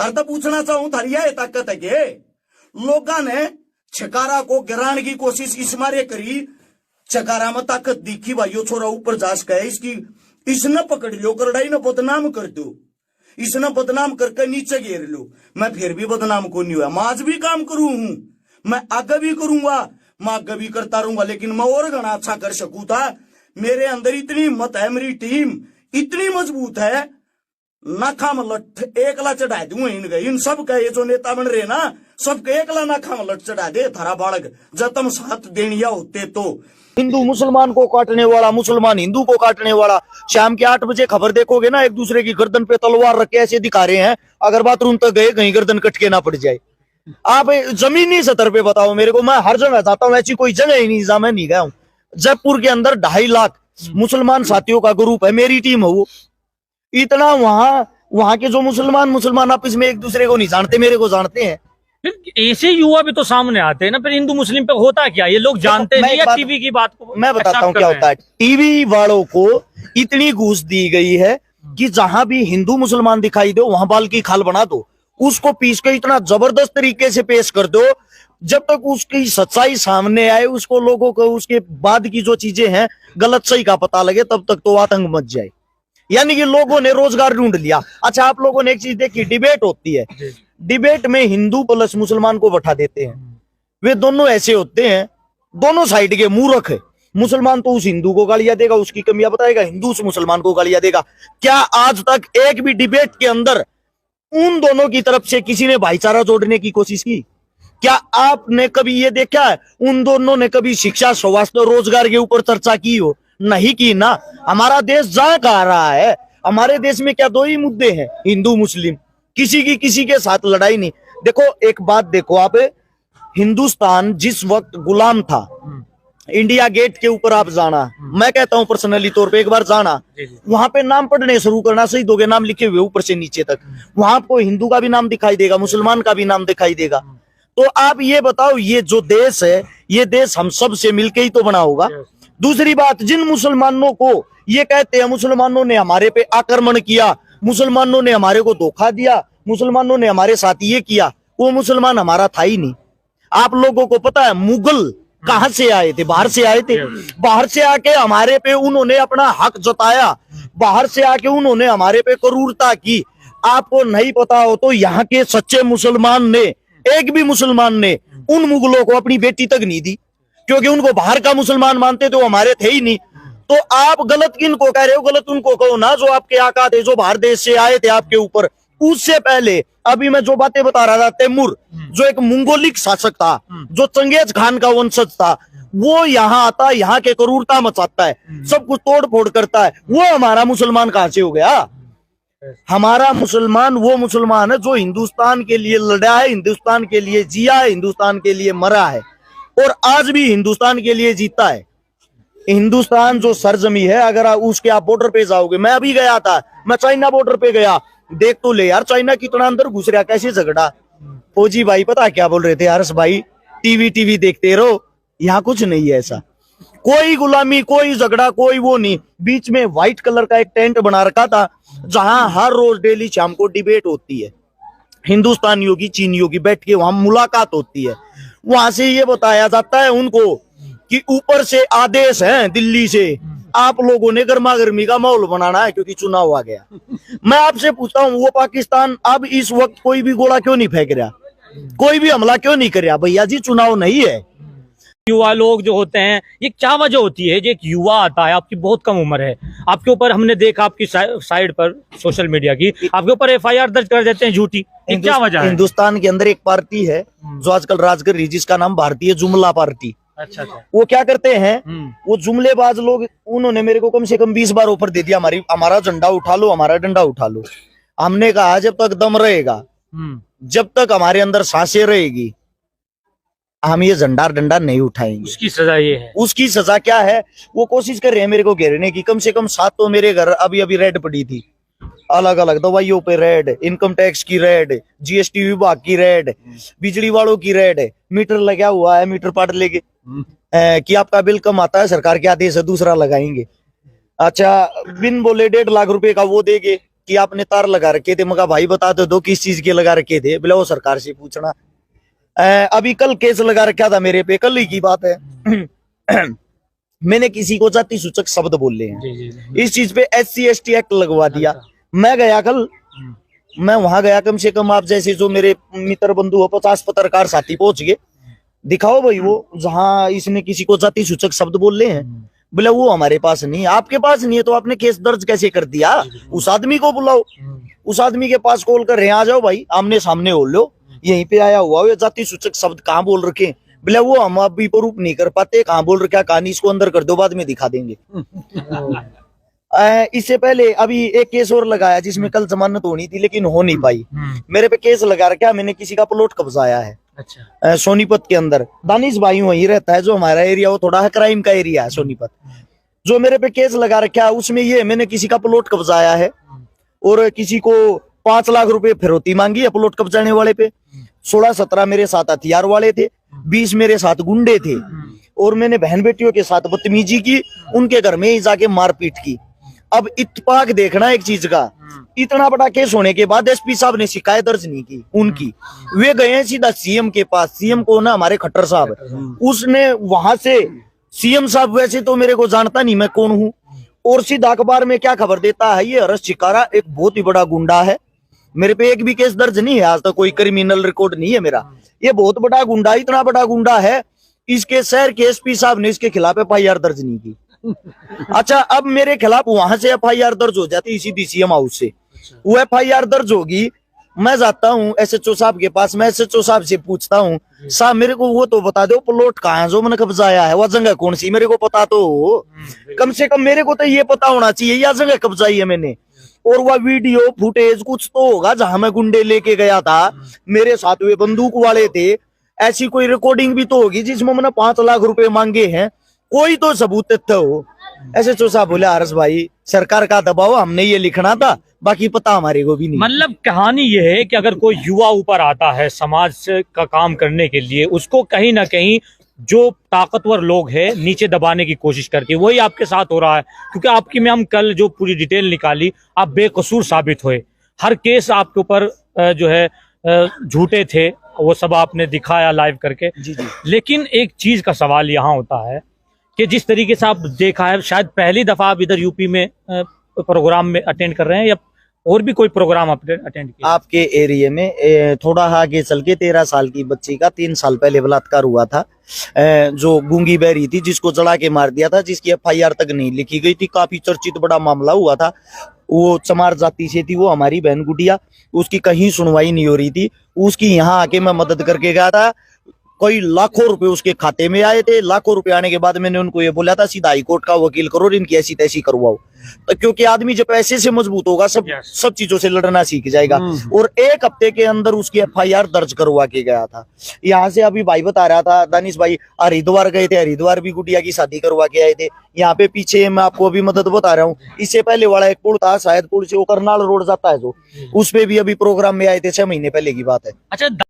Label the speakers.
Speaker 1: थार तो पूछना चाहूं थारी यह ताकत है के लोगों ने छकारा को गिराने की कोशिश इस मारे करी, चकारा में ताकत दिखी भाइयों छोरा ऊपर जास गए इसकी, इसने पकड़ लो करड़ाई ने बदनाम कर दो, इसने बदनाम करके नीचे गिर लो। मैं फिर भी बदनाम को नहीं हुआ, मैं आज भी काम करूं हूं, मैं आगे भी करूंगा, मैं आगे भी करता रहूंगा, लेकिन मैं और घना अच्छा कर सकूं था। मेरे अंदर इतनी हिम्मत है, मेरी टीम इतनी मजबूत है, नाखा में लठ एकला चढ़ा दूंगा इनके, इन सब का ये जो नेता बन रहे ना सबके एकला नाखा में लठ चढ़ा दे थारा बालक, जब तुम साथ देनिया होते तो।
Speaker 2: हिंदू मुसलमान को काटने वाला, मुसलमान हिंदू को काटने वाला, शाम के 8 बजे खबर देखोगे ना, एक दूसरे की गर्दन पे तलवार रख के ऐसे दिखा रहे हैं, अगर बाथरूम तक गए कहीं गर्दन कट के ना पड़ जाए। आप जमीनी सतर पे बताओ मेरे को, मैं हर जगह जाता हूँ, ऐसी कोई जगह ही नहीं जहां मैं नहीं गया हूँ। जयपुर के अंदर 2.5 लाख मुसलमान साथियों का ग्रुप है, मेरी टीम है वो। इतना वहां के जो मुसलमान आपस में एक दूसरे को नहीं जानते, मेरे को जानते हैं।
Speaker 3: फिर ऐसे युवा भी तो सामने आते हैं ना, फिर हिंदू मुस्लिम पे होता क्या, ये लोग जानते नहीं है टीवी की बात को।
Speaker 2: मैं बताता हूँ क्या होता है। टीवी वालों को इतनी घूस दी गई है कि जहां भी हिंदू मुसलमान दिखाई दो वहां बाल की खाल बना दो, उसको पीस के इतना जबरदस्त तरीके से पेश कर दो, जब तक उसकी सच्चाई सामने आए, उसको लोगों को उसके बाद की जो चीजें हैं गलत सही का पता लगे, तब तक तो आतंक मच जाए। यानी कि लोगों ने रोजगार ढूंढ लिया। अच्छा, आप लोगों ने एक चीज देखी, डिबेट होती है, डिबेट में हिंदू प्लस मुसलमान को बैठा देते हैं। वे दोनों ऐसे होते हैं, दोनों साइड के मूर्ख है। मुसलमान तो उस हिंदू को गालियां देगा, उसकी कमियां बताएगा, हिंदू उस मुसलमान को गालियां देगा। क्या आज तक एक भी डिबेट के अंदर उन दोनों की तरफ से किसी ने भाईचारा जोड़ने की कोशिश की? क्या आपने कभी ये देखा है उन दोनों ने कभी शिक्षा, स्वास्थ्य, रोजगार के ऊपर चर्चा की हो? नहीं की ना। हमारा देश जहां कहा रहा है, हमारे देश में क्या 2 ही मुद्दे हैं, हिंदू मुस्लिम, किसी की किसी के साथ लड़ाई नहीं। देखो एक बात देखो आप, हिंदुस्तान जिस वक्त गुलाम था, इंडिया गेट के ऊपर आप जाना, मैं कहता हूं पर्सनली तौर पे एक बार जाना, वहां पे नाम पढ़ने शुरू करना, शहीदों के नाम लिखे हुए ऊपर से नीचे तक, वहां आपको हिंदू का भी नाम दिखाई देगा, मुसलमान का भी नाम दिखाई देगा। तो आप ये बताओ, ये जो देश है, ये देश हम सब से मिलके ही तो बना होगा। दूसरी बात, जिन मुसलमानों को ये कहते हैं मुसलमानों ने हमारे पे आक्रमण किया, मुसलमानों ने हमारे को धोखा दिया, मुसलमानों ने हमारे साथ ये किया, वो मुसलमान हमारा था ही नहीं। आप लोगों को पता है मुगल कहां से आए थे? बाहर से आए थे। बाहर से आके हमारे पे उन्होंने अपना हक जताया, बाहर से आके उन्होंने हमारे पे क्रूरता की। आपको नहीं पता हो तो यहाँ के सच्चे मुसलमान ने, एक भी मुसलमान ने उन मुगलों को अपनी बेटी तक नहीं दी, क्योंकि उनको बाहर का मुसलमान मानते थे, वो हमारे थे ही नहीं। तो आप गलत किनको कह रहे हो? गलत उनको कहो ना जो आपके आका थे, जो बाहर देश से आए थे आपके ऊपर। उससे पहले अभी मैं जो बातें बता रहा था, तैमूर जो एक मंगोलिक शासक था, जो चंगेज खान का वंशज था, वो यहाँ आता, यहाँ के क्रूरता मचाता है, सब कुछ तोड़ फोड़ करता है। वो हमारा मुसलमान कहां से हो गया? हमारा मुसलमान वो मुसलमान है जो हिंदुस्तान के लिए लड़ा है, हिंदुस्तान के लिए जिया है, हिंदुस्तान के लिए मरा है, और आज भी हिंदुस्तान के लिए जीता है। हिंदुस्तान जो सरजमी है, अगर उसके आप बॉर्डर पे जाओगे, मैं अभी गया था, मैं चाइना बॉर्डर पे गया, देख तो ले यार चाइना कितना अंदर घुस रहा, कैसे झगड़ा। फौजी भाई पता क्या बोल रहे थे? हर्ष भाई टीवी देखते रहो, यहाँ कुछ नहीं है ऐसा, कोई गुलामी, कोई झगड़ा, कोई वो नहीं। बीच में व्हाइट कलर का एक टेंट बना रखा था, जहां हर रोज डेली शाम को डिबेट होती है, हिंदुस्तानियों की, चीनियों की, बैठ के वहां मुलाकात होती है। वहां से ये बताया जाता है उनको कि ऊपर से आदेश है दिल्ली से, आप लोगों ने गर्मा गर्मी का माहौल बनाना है क्योंकि चुनाव आ गया। मैं आपसे पूछता हूँ, वो पाकिस्तान अब इस वक्त कोई भी गोला क्यों नहीं फेंक रहा, कोई भी हमला क्यों नहीं कर रहा? भैया जी चुनाव नहीं है।
Speaker 3: युवा लोग जो होते हैं, ये क्या वजह होती है? जो एक युवा आता है, आपकी बहुत कम उम्र है, आपके ऊपर हमने देखा आपकी साइड पर सोशल मीडिया की, आपके ऊपर FIR दर्ज कर देते हैं झूठी, क्या वजह है?
Speaker 2: हिंदुस्तान के अंदर एक पार्टी है जो आजकल राज कर रही, जिसका नाम भारतीय जुमला पार्टी।
Speaker 3: अच्छा।
Speaker 2: वो क्या करते हैं, वो जुमलेबाज लोग, उन्होंने मेरे को कम से कम 20 बार ऑफर दे दिया, हमारा झंडा उठा लो, हमारा डंडा उठा लो। हमने कहा जब तक दम रहेगा, जब तक हमारे अंदर सांसें रहेगी, हम ये झंडा डंडा नहीं उठाएंगे।
Speaker 3: उसकी सजा ये है। उसकी
Speaker 2: सजा क्या है? वो कोशिश कर रहे हैं मेरे को घेरने की। कम से कम 7 तो मेरे घर अभी रेड पड़ी थी, अलग अलग दवाइयों पे रेड, इनकम टैक्स की रेड, GST विभाग की रेड, बिजली वालों की रेड, मीटर लगा हुआ है, मीटर पाट लेके कि आपका बिल कम आता है, सरकार के आदेश है, दूसरा लगाएंगे। अच्छा, बिन बोले 1.5 लाख रुपए का वो देंगे, कि आपने तार लगा रखे थे। मगा भाई बता दो किस चीज के लगा रखे थे। बोला वो सरकार से पूछना। अभी कल केस लगा रखा था मेरे पे, कल ही की बात है। मैंने किसी को जाति सूचक शब्द बोले हैं, इस चीज पे SC/ST एक्ट लगवा दिया। मैं गया कल, मैं वहां गया, कम से कम आप जैसे जो मेरे मित्र बंधु हो 50 पत्रकार साथी पहुंच गए। दिखाओ भाई वो जहां इसने किसी को जाति सूचक शब्द बोले हैं। बोले वो हमारे पास नहीं है। आपके पास नहीं है तो आपने केस दर्ज कैसे कर दिया? उस आदमी को बुलाओ, उस आदमी के पास कॉल कर रहे हैं, आ जाओ भाई, आमने सामने बोल लो, यहीं पे आया हुआ ये जाति सूचक शब्द कहाँ बोल रखे हैं? बोले वो हम अभी प्रूफ नहीं कर पाते, कहाँ बोल रखा, कहानी इसको अंदर कर दो, बाद में दिखा देंगे। इससे पहले अभी एक केस और लगाया जिसमें कल जमानत होनी थी लेकिन हो नहीं पाई। मेरे पे केस लगा रखा, मैंने किसी का प्लॉट कब्जाया है। अच्छा। सोनीपत के अंदर दानिश भाई वहीं रहता है, जो हमारा एरिया वो थोड़ा है क्राइम का एरिया है सोनीपत। जो मेरे पे केस लगा रखा है उसमें ये मैंने किसी का प्लॉट कब्जाया है और किसी को 5 लाख रुपए फिरौती मांगी है प्लॉट कब्जाने वाले पे। 16-17 मेरे साथ हथियार वाले थे, 20 मेरे साथ गुंडे थे और मैंने बहन बेटियों के साथ बदतमीजी की, उनके घर में ही जाके मारपीट की। अब इत्तेफाक देखना एक चीज का, इतना बड़ा केस होने के बाद SP साहब ने शिकायत दर्ज नहीं की उनकी। वे गए हैं सीधा CM के पास। CM को ना हमारे खट्टर साहब, उसने वहां से CM साहब वैसे तो मेरे को जानता नहीं मैं कौन हूँ, और सीधा अखबार में क्या खबर देता है, ये हर्ष चिकारा एक बहुत ही बड़ा गुंडा है। मेरे पे एक भी केस दर्ज नहीं है आज तक, कोई क्रिमिनल रिकॉर्ड नहीं है मेरा। ये बहुत बड़ा गुंडा, इतना बड़ा गुंडा है, इसके शहर के SP साहब ने इसके खिलाफ FIR दर्ज नहीं की। अच्छा, अब मेरे खिलाफ वहां से FIR दर्ज हो जाती सीधी CM हाउस से, वो FIR दर्ज होगी। मैं जाता हूँ SHO साहब के पास, मैं SHO साहब से पूछता हूँ, साहब मेरे को वो तो बता दो प्लॉट कहाँ है जो मैंने कब्जाया है, वह जगह कौन सी, मेरे को पता तो हो, कम से कम मेरे को तो ये पता होना चाहिए यह जगह कब्जाई है मैंने। और वह वीडियो फुटेज कुछ तो होगा जहां मैं गुंडे लेके गया था, मेरे साथ वे बंदूक वाले थे, ऐसी कोई रिकॉर्डिंग भी तो होगी जिसमें मैंने 5 लाख रुपए मांगे हैं, कोई तो सबूत तथ्य हो। SHO साहब बोले हर्ष भाई सरकार का दबाव, हमने ये लिखना था, बाकी पता हमारे को भी नहीं।
Speaker 3: मतलब कहानी ये है कि अगर कोई युवा ऊपर आता है समाज का काम करने के लिए, उसको कहीं ना कहीं जो ताकतवर लोग हैं नीचे दबाने की कोशिश करती है। वही आपके साथ हो रहा है, क्योंकि आपकी में हम कल जो पूरी डिटेल निकाली, आप बेकसूर साबित हुए। हर केस आपके ऊपर जो है झूठे थे, वो सब आपने दिखाया लाइव करके।
Speaker 2: जी जी।
Speaker 3: लेकिन एक चीज का सवाल यहाँ होता है कि जिस तरीके से आप देखा है, शायद पहली दफा आप इधर यूपी में प्रोग्राम में अटेंड कर रहे हैं या और भी कोई प्रोग्राम अटेंड किया?
Speaker 2: आपके एरिया में थोड़ा आगे चल के 13 साल की बच्ची का 3 साल पहले बलात्कार हुआ था, जो गूंगी बहरी थी, जिसको जला के मार दिया था, जिसकी FIR तक नहीं लिखी गई थी। काफी चर्चित बड़ा मामला हुआ था। वो चमार जाति से थी, वो हमारी बहन गुड़िया, उसकी कहीं सुनवाई नहीं हो रही थी। उसकी यहाँ आके मैं मदद करके गया था। कोई लाखों रुपए उसके खाते में आए थे। लाखों रुपए आने के बाद मैंने उनको ये बोला था सीधा हाईकोर्ट का वकील करो और इनकी ऐसी तैसी करवाओ, तो क्योंकि आदमी जब पैसे से मजबूत होगा सब चीजों से लड़ना सीख जाएगा। और 1 हफ्ते के अंदर उसकी FIR दर्ज करवा के गया था। यहाँ से अभी भाई बता रहा था, दानिश भाई हरिद्वार गए थे, हरिद्वार भी गुड़िया की शादी करवा के आए थे। यहाँ पे पीछे मैं आपको अभी मदद बता रहा हूँ, इससे पहले वाला एक पुल था, शायद पुल से वो करनाल रोड जाता है जो, उस पे भी अभी प्रोग्राम में आए थे, 6 महीने पहले की बात है।
Speaker 3: अच्छा।